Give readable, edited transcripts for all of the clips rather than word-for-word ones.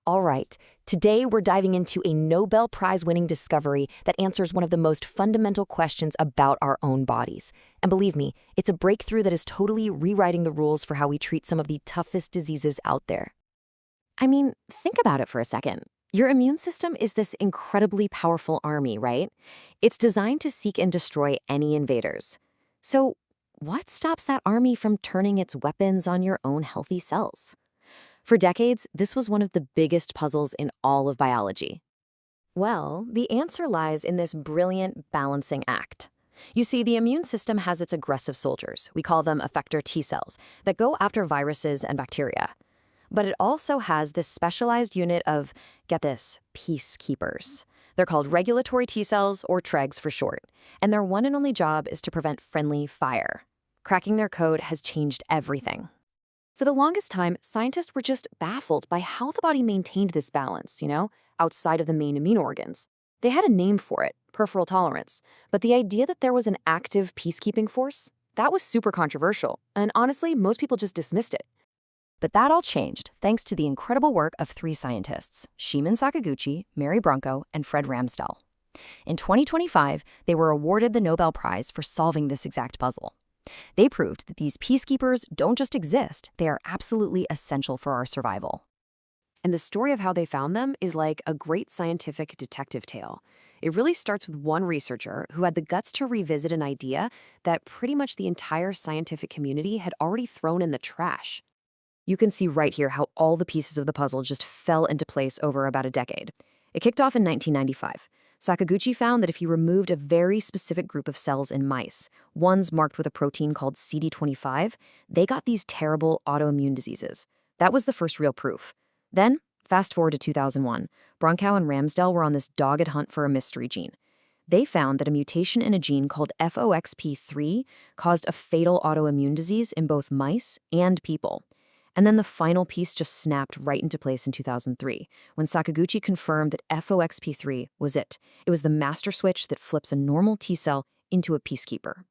All right, today we're diving into a Nobel Prize-winning discovery that answers one of the most fundamental questions about our own bodies. And believe me, it's a breakthrough that is totally rewriting the rules for how we treat some of the toughest diseases out there. I mean, think about it for a second. Your immune system is this incredibly powerful army, right? It's designed to seek and destroy any invaders. So, what stops that army from turning its weapons on your own healthy cells? For decades, this was one of the biggest puzzles in all of biology. Well, the answer lies in this brilliant balancing act. You see, the immune system has its aggressive soldiers, we call them effector T cells, that go after viruses and bacteria. But it also has this specialized unit of, get this, peacekeepers. They're called regulatory T cells, or Tregs for short, and their one and only job is to prevent friendly fire. Cracking their code has changed everything. For the longest time, scientists were just baffled by how the body maintained this balance, outside of the main immune organs. They had a name for it, peripheral tolerance, but the idea that there was an active peacekeeping force, that was super controversial, and honestly, most people just dismissed it. But that all changed thanks to the incredible work of three scientists, Shimon Sakaguchi, Mary Brunkow, and Fred Ramsdell. In 2025, they were awarded the Nobel Prize for solving this exact puzzle. They proved that these peacekeepers don't just exist, they are absolutely essential for our survival. And the story of how they found them is like a great scientific detective tale. It really starts with one researcher who had the guts to revisit an idea that pretty much the entire scientific community had already thrown in the trash. You can see right here how all the pieces of the puzzle just fell into place over about a decade. It kicked off in 1995. Sakaguchi found that if he removed a very specific group of cells in mice, ones marked with a protein called CD25, they got these terrible autoimmune diseases. That was the first real proof. Then, fast forward to 2001, Brunkow and Ramsdell were on this dogged hunt for a mystery gene. They found that a mutation in a gene called FOXP3 caused a fatal autoimmune disease in both mice and people. And then the final piece just snapped right into place in 2003, when Sakaguchi confirmed that FOXP3 was it. It was the master switch that flips a normal T cell into a peacekeeper.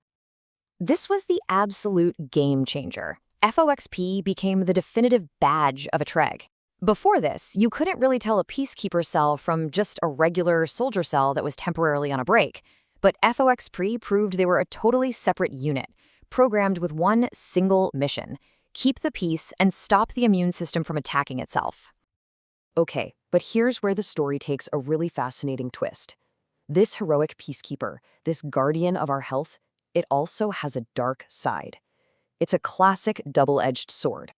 This was the absolute game changer. FOXP became the definitive badge of a Treg. Before this, you couldn't really tell a peacekeeper cell from just a regular soldier cell that was temporarily on a break. But FOXP proved they were a totally separate unit, programmed with one single mission: keep the peace and stop the immune system from attacking itself. Okay, but here's where the story takes a really fascinating twist. This heroic peacekeeper, this guardian of our health, it also has a dark side. It's a classic double-edged sword.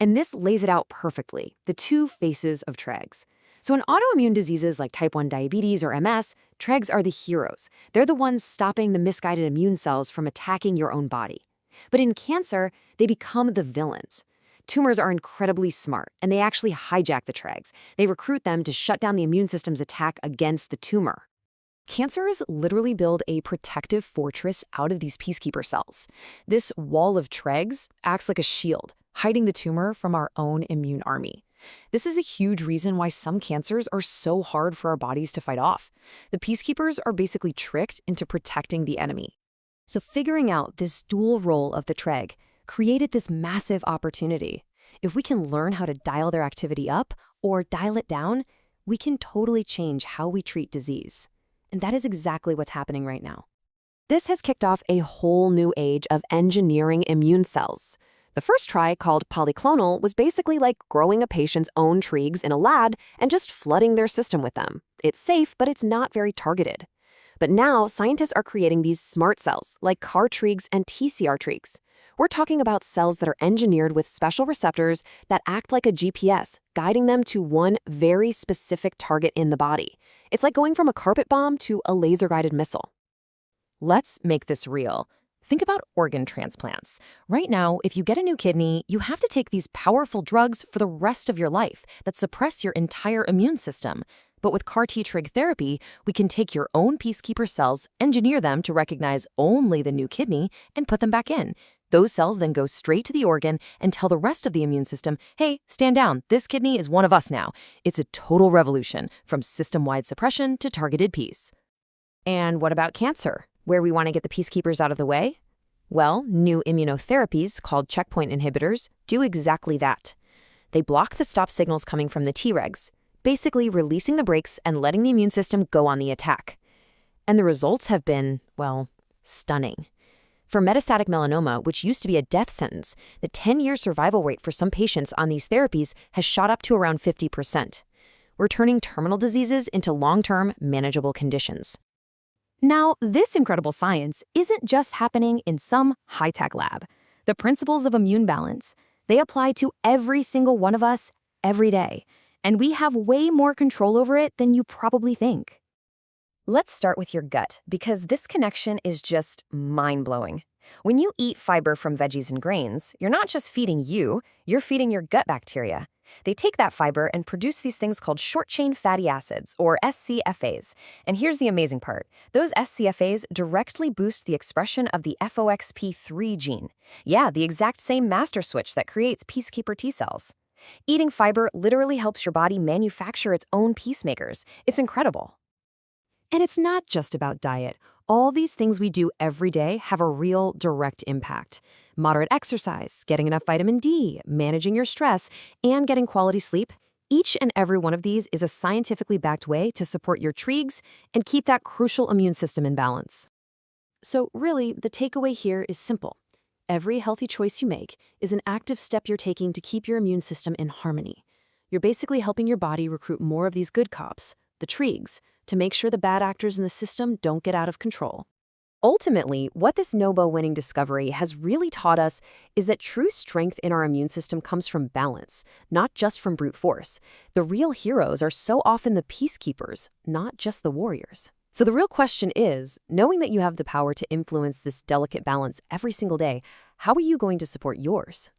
And this lays it out perfectly, the two faces of Tregs. So in autoimmune diseases like type 1 diabetes or MS, Tregs are the heroes. They're the ones stopping the misguided immune cells from attacking your own body. But in cancer, they become the villains. Tumors are incredibly smart, and they actually hijack the Tregs. They recruit them to shut down the immune system's attack against the tumor. Cancers literally build a protective fortress out of these peacekeeper cells. This wall of Tregs acts like a shield, hiding the tumor from our own immune army. This is a huge reason why some cancers are so hard for our bodies to fight off. The peacekeepers are basically tricked into protecting the enemy. So figuring out this dual role of the Treg created this massive opportunity. If we can learn how to dial their activity up or dial it down, we can totally change how we treat disease. And that is exactly what's happening right now. This has kicked off a whole new age of engineering immune cells. The first try, called polyclonal, was basically like growing a patient's own Tregs in a lab and just flooding their system with them. It's safe, but it's not very targeted. But now, scientists are creating these smart cells, like CAR Tregs and TCR Tregs. We're talking about cells that are engineered with special receptors that act like a GPS, guiding them to one very specific target in the body. It's like going from a carpet bomb to a laser-guided missile. Let's make this real. Think about organ transplants. Right now, if you get a new kidney, you have to take these powerful drugs for the rest of your life that suppress your entire immune system. But with CAR-T-Treg therapy, we can take your own peacekeeper cells, engineer them to recognize only the new kidney, and put them back in. Those cells then go straight to the organ and tell the rest of the immune system, hey, stand down, this kidney is one of us now. It's a total revolution, from system-wide suppression to targeted peace. And what about cancer, where we want to get the peacekeepers out of the way? Well, new immunotherapies, called checkpoint inhibitors, do exactly that. They block the stop signals coming from the Tregs, basically releasing the brakes and letting the immune system go on the attack. And the results have been, well, stunning. For metastatic melanoma, which used to be a death sentence, the 10-year survival rate for some patients on these therapies has shot up to around 50%. We're turning terminal diseases into long-term, manageable conditions. Now, this incredible science isn't just happening in some high-tech lab. The principles of immune balance, they apply to every single one of us every day, and we have way more control over it than you probably think. Let's start with your gut, because this connection is just mind-blowing. When you eat fiber from veggies and grains, you're not just feeding you, you're feeding your gut bacteria. They take that fiber and produce these things called short-chain fatty acids, or SCFAs. And here's the amazing part. Those SCFAs directly boost the expression of the FOXP3 gene. Yeah, the exact same master switch that creates peacekeeper T cells. Eating fiber literally helps your body manufacture its own peacemakers. It's incredible. And it's not just about diet. All these things we do every day have a real direct impact. Moderate exercise, getting enough vitamin D, managing your stress, and getting quality sleep. Each and every one of these is a scientifically backed way to support your Tregs and keep that crucial immune system in balance. So really, the takeaway here is simple. Every healthy choice you make is an active step you're taking to keep your immune system in harmony. You're basically helping your body recruit more of these good cops, the Tregs, to make sure the bad actors in the system don't get out of control. Ultimately, what this Nobel-winning discovery has really taught us is that true strength in our immune system comes from balance, not just from brute force. The real heroes are so often the peacekeepers, not just the warriors. So the real question is, knowing that you have the power to influence this delicate balance every single day, how are you going to support yours?